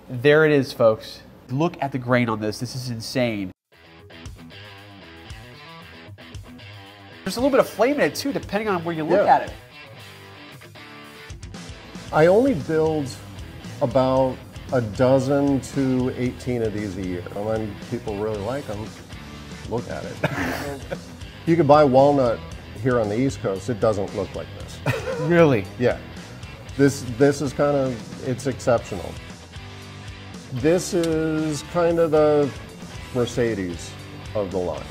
There it is, folks. Look at the grain on this. This is insane. There's a little bit of flame in it too, depending on where you look at it. I only build about a dozen to 18 of these a year. And when people really like them, look at it. You can buy walnut here on the East Coast. It doesn't look like this. Really? Yeah. This is kind of, it's exceptional. This is kind of the Mercedes of the line.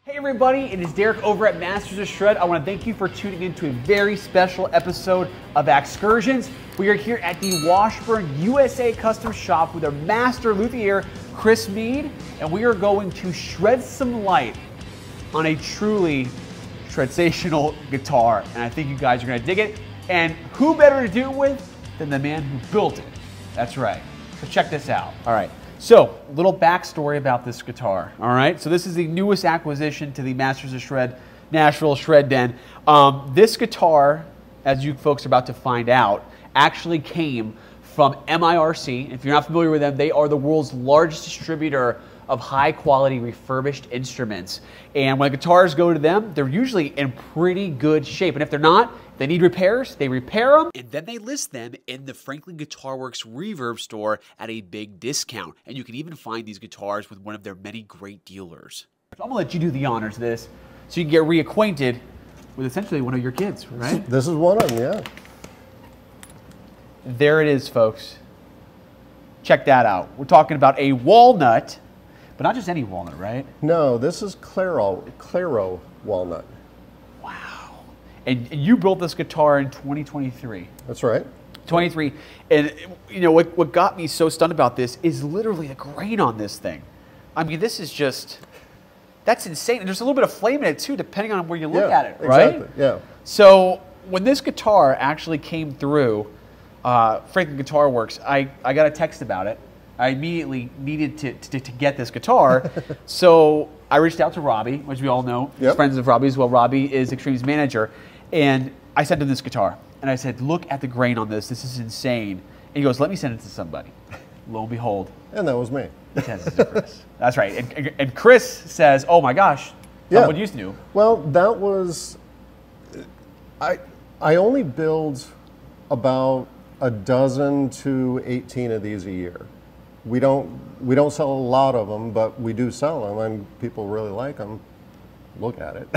Hey everybody, it is Derek over at Masters of Shred. I want to thank you for tuning in to a very special episode of Excursions. We are here at the Washburn USA Custom Shop with our master luthier, Chris Mead, and we are going to shed some light on a truly sensational guitar. And I think you guys are going to dig it. And who better to do it with than the man who built it? That's right. So check this out. All right. So, a little backstory about this guitar. All right. So this is the newest acquisition to the Masters of Shred Nashville Shred Den. This guitar, as you folks are about to find out, actually came from MIRC. If you're not familiar with them, they are the world's largest distributor of high-quality refurbished instruments. And when guitars go to them, they're usually in pretty good shape. And if they're not, they need repairs, they repair them, and then they list them in the Franklin Guitar Works Reverb store at a big discount. And you can even find these guitars with one of their many great dealers. I'm gonna let you do the honors of this so you can get reacquainted with essentially one of your kids, right? This is one of them, yeah. There it is, folks. Check that out. We're talking about a walnut, but not just any walnut, right? No, this is Claro walnut. Wow. And you built this guitar in 2023. That's right. 23. And you know, what got me so stunned about this is literally the grain on this thing. I mean, this is just, that's insane. And there's a little bit of flame in it too, depending on where you look at it, right? Exactly, yeah. So when this guitar actually came through Franklin Guitar Works, I got a text about it. I immediately needed to get this guitar. So I reached out to Robbie, which we all know, friends of Robbie as well. Robbie is Extreme's manager. And I sent him this guitar. And I said, look at the grain on this. This is insane. And he goes, let me send it to somebody. Lo and behold. And that was me. He sends it to Chris. That's right. And Chris says, oh my gosh, someone used to. Well, that was, I only build about a dozen to 18 of these a year. We don't sell a lot of them, but we do sell them, and people really like them. Look at it.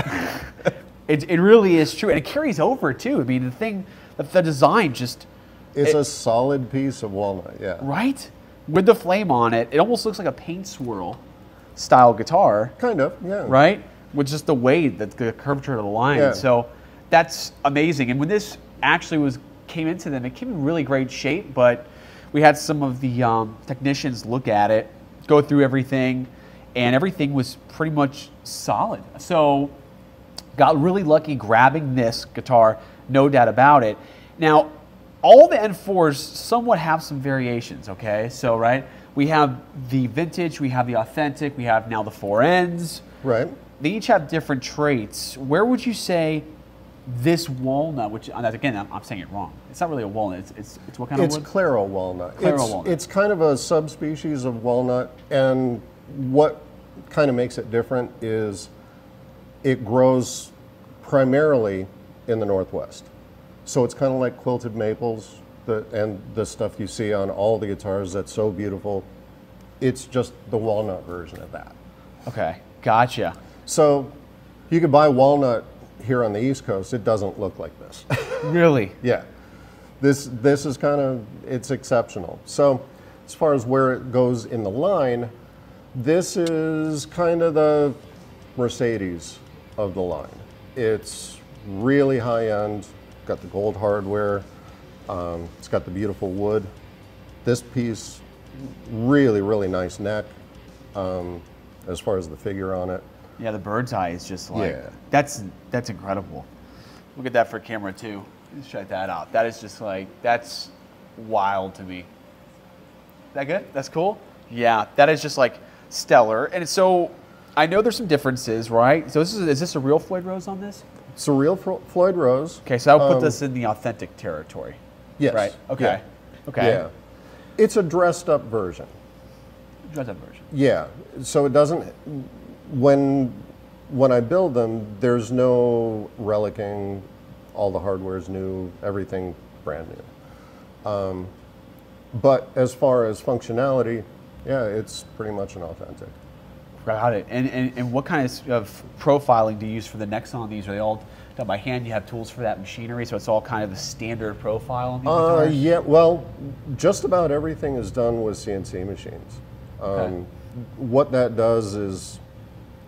It really is true, and it carries over too. I mean, the thing, the design just. It's a solid piece of walnut, yeah. Right? With the flame on it, it almost looks like a paint swirl style guitar. Kind of, yeah. Right? With just the weight, the curvature of the line. Yeah. So that's amazing. And when this actually came into them, it came in really great shape, but we had some of the technicians look at it, go through everything, and everything was pretty much solid. So got really lucky grabbing this guitar, no doubt about it. Now, all the N4s somewhat have some variations, okay? So, right, we have the vintage, we have the authentic, we have now the 4Ns. Right. They each have different traits. Where would you say this walnut, which again, I'm saying it wrong. It's not really a walnut. It's what kind of wood? It's Claro walnut. Walnut. It's kind of a subspecies of walnut, and what kind of makes it different is it grows primarily in the Northwest. So it's kind of like quilted maples and the stuff you see on all the guitars that's so beautiful. It's just the walnut version of that. Okay, gotcha. So you could buy walnut here on the East Coast. It doesn't look like this. Really? Yeah. This is kind of, it's exceptional. So as far as where it goes in the line, this is kind of the Mercedes of the line. It's really high end, got the gold hardware, it's got the beautiful wood. This piece, really, really nice neck as far as the figure on it. Yeah, the bird's eye is just like, that's incredible. Look at that for camera too. Let's check that out. That is just like, that's wild to me. That good? That's cool? Yeah, that is just like stellar. And so I know there's some differences, right? So is this a real Floyd Rose on this? It's a real Floyd Rose. Okay, so I'll put this in the authentic territory. Yes. Right. Okay. Yeah. Okay. Yeah. It's a dressed up version. Dressed up version. Yeah. So it doesn't. When I build them, there's no relicking. All the hardware's new. Everything brand new. But as far as functionality, yeah, it's pretty much an authentic. Got it. And what kind of profiling do you use for the necks on these? Are they all done by hand? You have tools for that machinery, so it's all kind of the standard profile on these guitars? Yeah, well, just about everything is done with CNC machines. Okay. What that does is,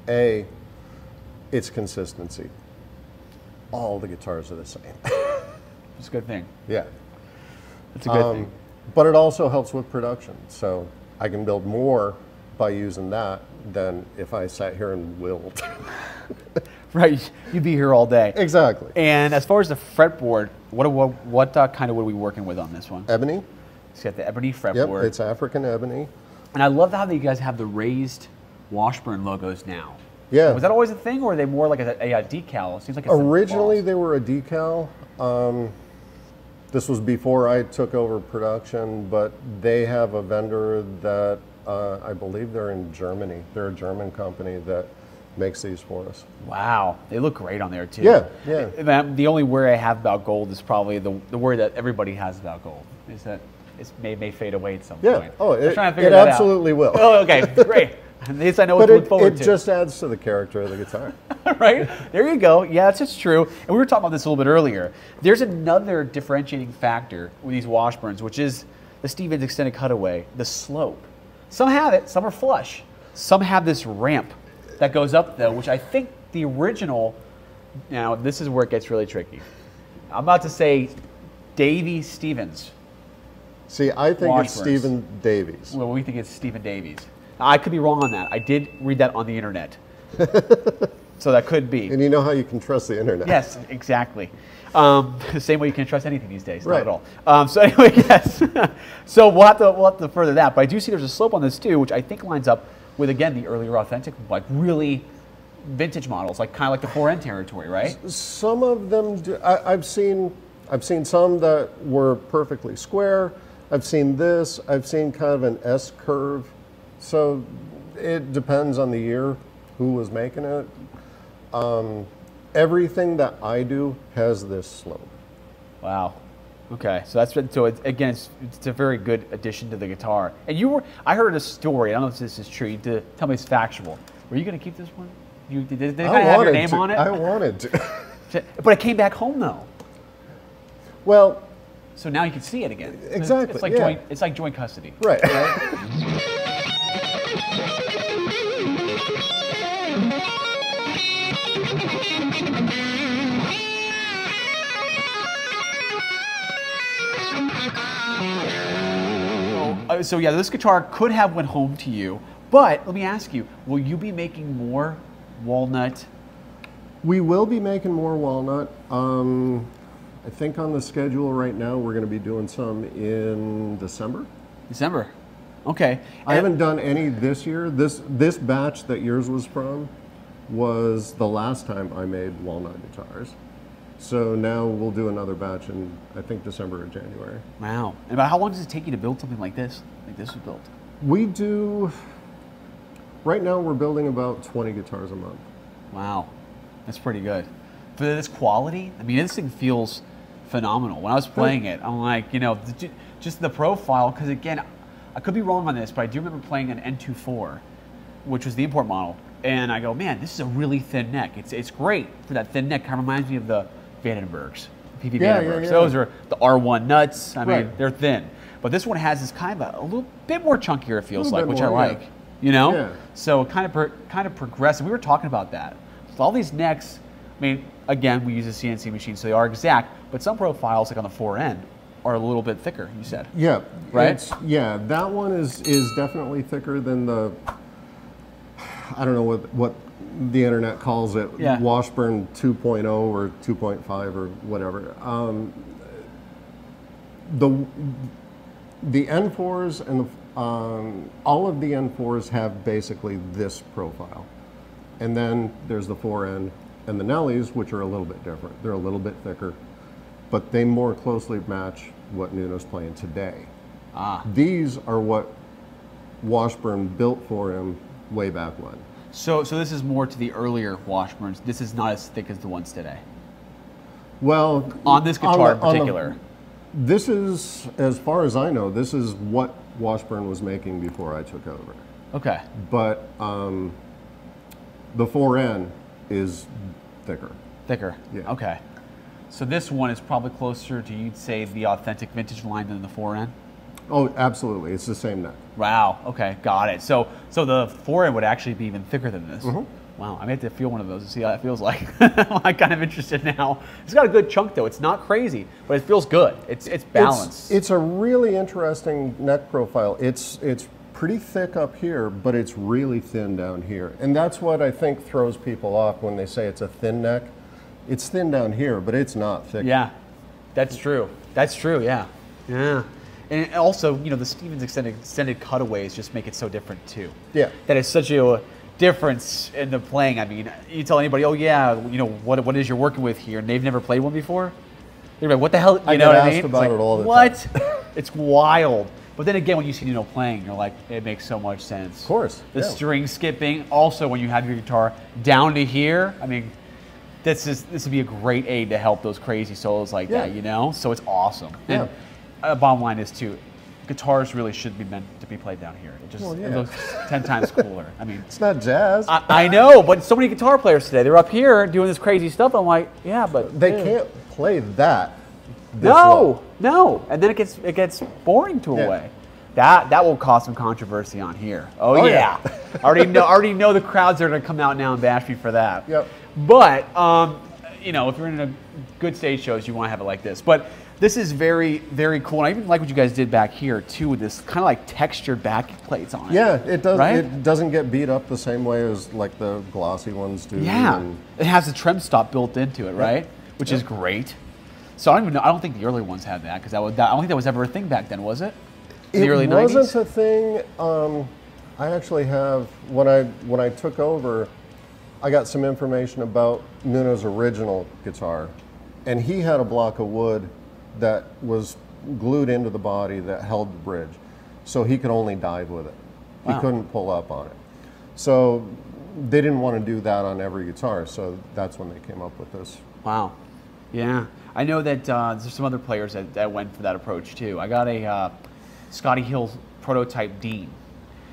A, it's consistency. All the guitars are the same. It's a good thing. Yeah. It's a good thing. But it also helps with production. So I can build more by using that than if I sat here and willed. Right, you'd be here all day. Exactly. And as far as the fretboard, what kind of wood are we working with on this one? Ebony. It's got the ebony fretboard. Yep, it's African ebony. And I love how you guys have the raised Washburn logos now. Yeah. Was that always a thing, or are they more like a decal? It seems like it's originally they were a decal. This was before I took over production, but they have a vendor that I believe they're in Germany. They're a German company that makes these for us. Wow, they look great on there too. Yeah, yeah. The only worry I have about gold is probably the worry that everybody has about gold is that it may fade away at some point. Oh, it absolutely will. Oh, okay, great. At least I know what to look forward to. It just adds to the character of the guitar. Right? There you go. Yeah, that's just true. And we were talking about this a little bit earlier. There's another differentiating factor with these Washburns, which is the Stevens extended cutaway, the slope. Some have it, some are flush. Some have this ramp that goes up though, which I think the original, now this is where it gets really tricky. I'm about to say Davy Stevens. See, I think Washburns. it's Stephen Davies. Well, we think it's Stephen Davies. I could be wrong on that. I did read that on the internet. So that could be. And you know how you can trust the internet. Yes, exactly. The same way you can't trust anything these days, right. Not at all. So anyway, yes. So we'll have to further that. But I do see there's a slope on this too, which I think lines up with, again, the earlier authentic, like really vintage models, like kind of like the 4N territory, right? Some of them do. I've seen some that were perfectly square. I've seen this. I've seen kind of an S curve. So it depends on the year, who was making it. Everything that I do has this slope. Wow. Okay, so again, it's a very good addition to the guitar. And I heard a story. I don't know if this is true. Tell me it's factual. Were you going to keep this one? Did they kind of have your name on it? I wanted to. But it came back home though. Well. So now you can see it again. Exactly. It's like it's like joint custody. Right. So yeah, this guitar could have went home to you, but let me ask you, will you be making more walnut? We will be making more walnut. I think on the schedule right now, we're going to be doing some in December. December. Okay. I haven't done any this year. This batch that yours was from was the last time I made walnut guitars. So now we'll do another batch in, I think, December or January. Wow. And about how long does it take you to build something like this? Like this was built? We do, right now we're building about 20 guitars a month. Wow. That's pretty good. For this quality, I mean, this thing feels phenomenal. When I was playing it, I'm like, just the profile, because again, I could be wrong on this, but I do remember playing an N4, which was the import model, and I go, man, this is a really thin neck. It's great for that thin neck. Kind of reminds me of the Vandenbergs, PV Vandenbergs. Yeah. Those are the R1 nuts. I mean, Right. They're thin. But this one has this kind of a little bit more chunkier, it feels like, which I more, like. yeah. Yeah. So kind of progressive. We were talking about that. So all these necks, I mean, again, we use a CNC machine, so they are exact, but some profiles, like on the 4N, are a little bit thicker, you said. Yeah. Right? That one is definitely thicker than the, I don't know what the internet calls it, Washburn 2.0 or 2.5 or whatever. The N4s and all of the N4s have basically this profile. And then there's the 4N and the Neles, which are a little bit different. They're a little bit thicker, but they more closely match what Nuno's playing today. These are what Washburn built for him way back when. So this is more to the earlier Washburns. This is not as thick as the ones today. Well, on this guitar in particular. This is, as far as I know, this is what Washburn was making before I took over. Okay. But the 4N is thicker. Thicker. Yeah. Okay. So this one is probably closer to, you'd say, the authentic vintage line than the 4N? Oh, absolutely. It's the same neck. Wow. Okay. Got it. So the 4N would actually be even thicker than this. Wow. I may have to feel one of those to see how that feels like. I'm kind of interested now. It's got a good chunk though. It's not crazy, but it feels good. It's balanced. It's a really interesting neck profile. It's pretty thick up here, but it's really thin down here. And that's what I think throws people off when they say it's a thin neck. It's thin down here, but it's not thick. Yeah. That's true. That's true. Yeah. Yeah. And also, you know, the Stevens extended cutaways just make it so different too. Yeah. That is such a difference in the playing. I mean, you tell anybody, oh yeah, you know, what is you're working with here, and they've never played one before. They're like, what the hell? You know what I mean? I get asked about it all the time. What? It's wild. But then again, when you see Nuno playing, you're like, it makes so much sense. Of course. The string skipping. Also, when you have your guitar down to here, I mean, this would be a great aid to help those crazy solos like that, you know? So it's awesome. Yeah. And bottom line is too, guitars really should be meant to be played down here. It just it looks 10 times cooler. I mean, it's not jazz. I know, but so many guitar players today, they're up here doing this crazy stuff. I'm like, yeah, but they can't play that. No, and then it gets boring to a way. That will cause some controversy on here. Oh yeah. I already know the crowds are going to come out now and bash me for that. Yep. But you know, if you're in a good stage shows, you want to have it like this. But this is very, very cool. And I even like what you guys did back here too, with this kind of like textured back plates on it. Yeah, it does. Right? It doesn't get beat up the same way as like the glossy ones do. Yeah, it has a trem stop built into it, right? Which is great. So I don't even know. I don't think the early ones had that because I don't think that was ever a thing back then, was it? In the early 90s? It wasn't a thing. I actually have when I took over, I got some information about Nuno's original guitar, and he had a block of wood that was glued into the body that held the bridge, so he could only dive with it. He couldn't pull up on it. So they didn't want to do that on every guitar, so that's when they came up with this. Wow. Yeah. I know that there's some other players that went for that approach too. I got a Scotty Hill prototype Dean.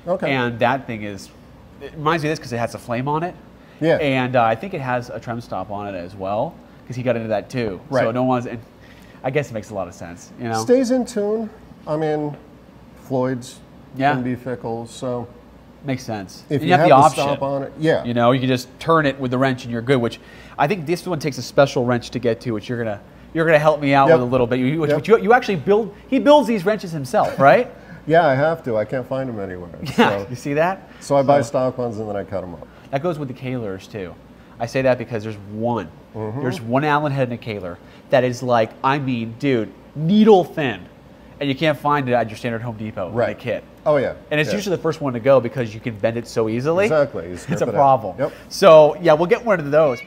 Okay. And that thing it reminds me of this because it has a flame on it. Yeah. And I think it has a trem stop on it as well because he got into that too. Right. So no one's, I guess it makes a lot of sense, you know? Stays in tune. I mean, Floyd's can be fickle, so. Makes sense. If you have the the option, stop on it, you know, you can just turn it with the wrench and you're good, which I think this one takes a special wrench to get to, which you're gonna help me out with a little bit. You actually build, he builds these wrenches himself, right? Yeah, I have to. I can't find them anywhere. Yeah, so, you see that? So I buy stock ones and then I cut them up. That goes with the Kahlers too. I say that because there's one. There's one Allen head in a Kahler that is like, I mean, dude, needle thin. And you can't find it at your standard Home Depot in a kit. Oh yeah. And it's usually the first one to go because you can bend it so easily. Exactly. It's a problem. Yep. So yeah, we'll get one of those.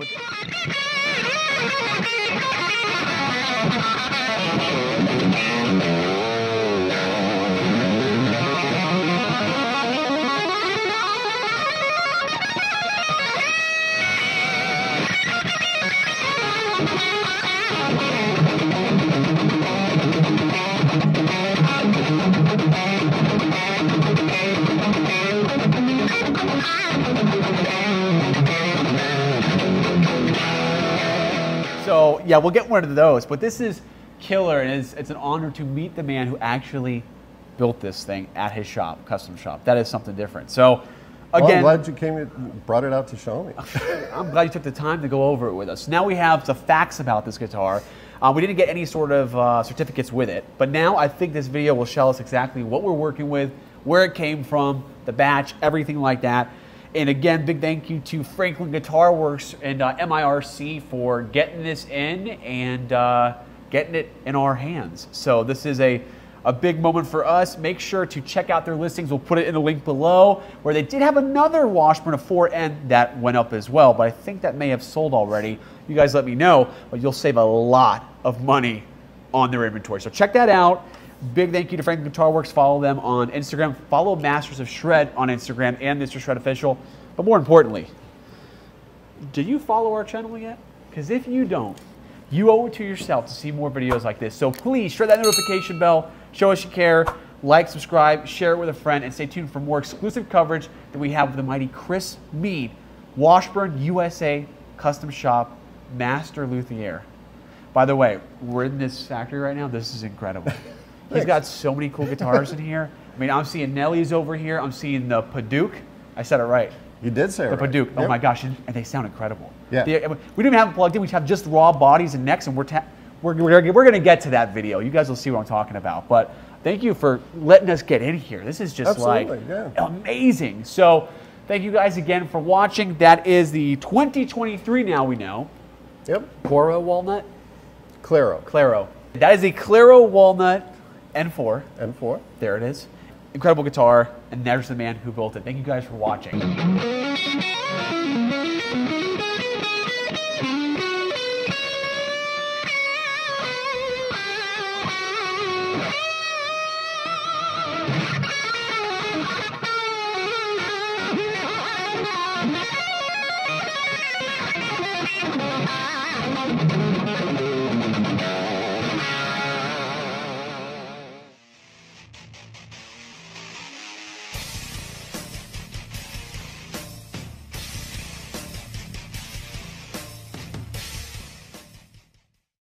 So yeah, we'll get one of those. But this is killer, and it's an honor to meet the man who actually built this thing at his shop, custom shop. That is something different. So again, well, I'm glad you came and brought it out to show me. I'm glad you took the time to go over it with us. Now we have the facts about this guitar. We didn't get any sort of certificates with it, but now I think this video will show us exactly what we're working with, where it came from, the batch, everything like that. And again, big thank you to Franklin Guitar Works and MIRC for getting this in and getting it in our hands. So this is a a big moment for us. Make sure to check out their listings. We'll put it in the link below, where they did have another Washburn N4 that went up as well, but I think that may have sold already. You guys let me know, but you'll save a lot of money on their inventory. So check that out. Big thank you to Franklin Guitar Works. Follow them on Instagram. Follow Masters of Shred on Instagram and Mr. Shred Official. But more importantly, do you follow our channel yet? Because if you don't, you owe it to yourself to see more videos like this. So please shred that notification bell, show us you care, like, subscribe, share it with a friend, and stay tuned for more exclusive coverage that we have with the mighty Chris Mead, Washburn USA Custom Shop Master Luthier. By the way, we're in this factory right now. This is incredible. He's got so many cool guitars in here. I mean, I'm seeing Nele's over here. I'm seeing the Padauk. I said it right. You did say it right. The Padauk. Oh my gosh, and they sound incredible. Yeah. We didn't even have them plugged in. We have just raw bodies and necks, and we're going to get to that video. You guys will see what I'm talking about. But thank you for letting us get in here. This is just amazing. So thank you guys again for watching. That is the 2023 now we know. Yep. Claro Walnut? Claro. Claro. That is a Claro Walnut N4. N4. There it is. Incredible guitar, and there's the man who built it. Thank you guys for watching.